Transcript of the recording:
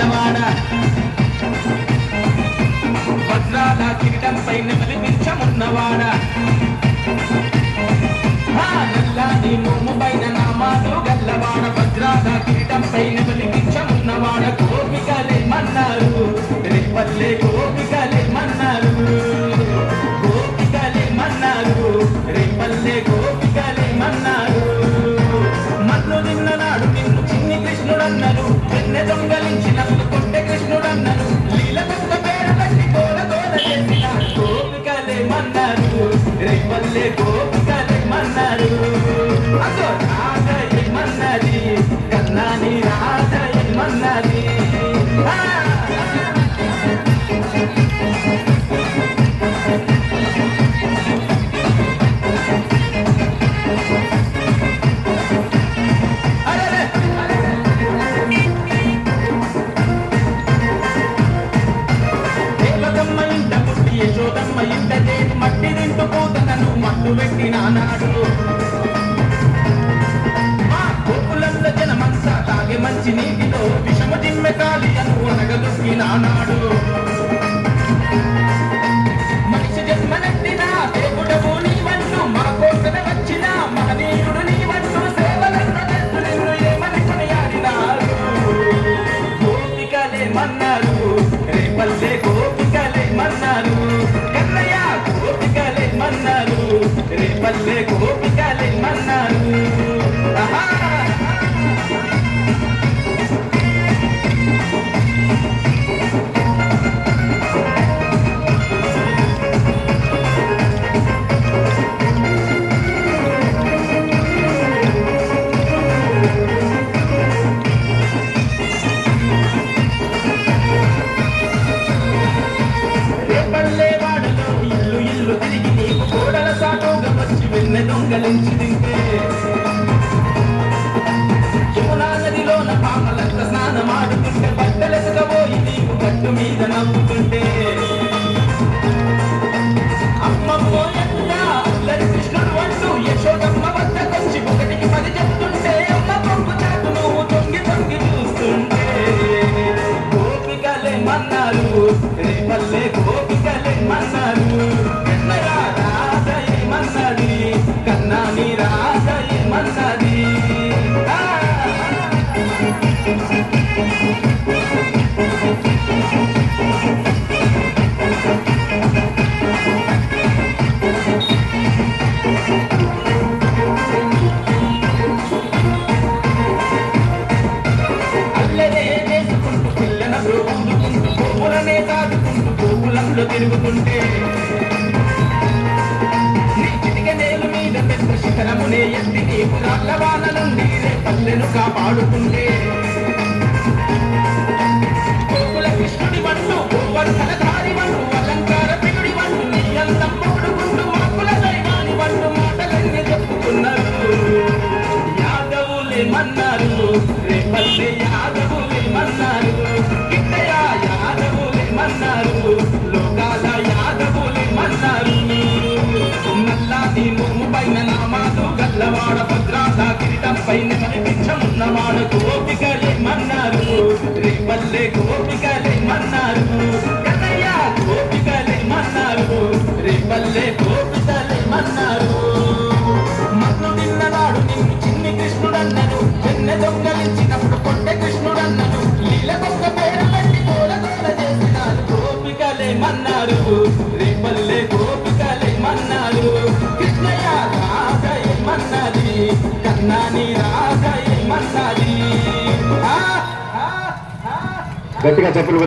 గల్లవాడ వజ్రాల కిరీటంపై నెమలిపించమున్నవాడ నల్లాని మోము పైన నామాలు గల్లవాడ వజ్రాల కిరీటంపై నెమలిపించమున్నవాడ గోపికలేమన్నారు రేపల్లె గోపికలేమన్నారు గోపికలేమన్నారు రేపల్లె గోపికలేమన్నారు మన్ను నిన్ననాడు నిన్ను చిన్ని కృష్ణుడన్నారు వెన్నె దొంగలించినప్పుడు కొట్టె కృష్ణుడన్నారు లీల కొత్త పేరు పెట్టి గోల గోల చేసిన గోపికలేమన్నారు రేపల్లె గోపికలేమన్నారు అదో రాధయమన్నది కన్నాని రాధయమన్నది యశోదమ్మ ఇంట చేతి మట్టి తింటూ పోతనను మట్టు పెట్టినాడు మా గోకులంలో జనమంతా తాగే మంచి నీటిలో విషమ జిమ్మె కాలి అను అనగదొక్కినాడు మనిషి జన్మనెత్తిన దేవుడవు నీవన్ను మా కోసన వచ్చిన మహనీయుడు నీవన్ను సేవలను ఏమని కొనియాడినారు గోపికలేమన్నారు రేపల్లె గోపికలేమన్నారు కన్నయ్య గోపికలేమన్నారు రేపల్లె గోపికలేమన్నారు వెన్నె దొంగలించి తింటే యమునా నదిలోన పాపలంత స్నానమాడుతుంటే బట్టలెసగబోయి నీకు గట్టు మీద నవ్వుతుంటే అమ్మమ్మో ఎంత అల్లరి కృష్ణుడు అంటూ యశోదమ్మ వద్దకొచ్చి ఒకటికి 10 చెప్తుంటే అమ్మ పొంగు చాటు నువ్వు తొంగి తొంగి చూస్తుంటే గోపికలేమన్నారు రేపల్లె గోపికలేమన్నారు రాధయమన్నది కన్నాని రాధయమన్నది అల్లరే వేసుకుంటూ పిల్లన బ్రోగుకుంటూ గోపులనే తాదుకుంటూ గోకులంలో తిరుగుతుంటే శిఖరమునే ఎత్తి నీకు రాళ్ళవాన నుండి రేపల్లెను కాపాడుతుంటే గోకుల కృష్ణుడి వంటూ గోవర్ధన దారి వంటూ అలంకార పిడుడి వంటూ నీ అందం పొడుకుంటూ మాకుల దైవాని వంటూ మాటలన్నీ చెప్పుకున్నారు యాదవులేమన్నారు రేపల్లె యాదవులేమన్నారు గిట్టయ్య యాదవులేమన్నారు లోకాల యాదవులేమన్నారు నల్లాని మోము పైన నామాలు గల్లవాడ భద్రాస కిరీటంపై నెమలిపించమున్నవాడ గోపికలేమన్నారు రేపల్లె గోపికలేమన్నారు కన్నయ్య గోపికలేమన్నారు రేపల్లె గోపికలేమన్నారు మన్ను నిన్ననాడు నిన్ను చిన్ని కృష్ణుడన్నారు వెన్నె దొంగలించినప్పుడు కొట్టె కృష్ణుడన్నారు లీల గొప్ప పేరు పెట్టి గోల గోల చేసినారు గోపికలేమన్నారు రేపల్లె గోపికలేమన్నారు కృష్ణయ్య రాధయమన్నది కన్నాని రాధయమన్నది గట్టిగా చెప్పులు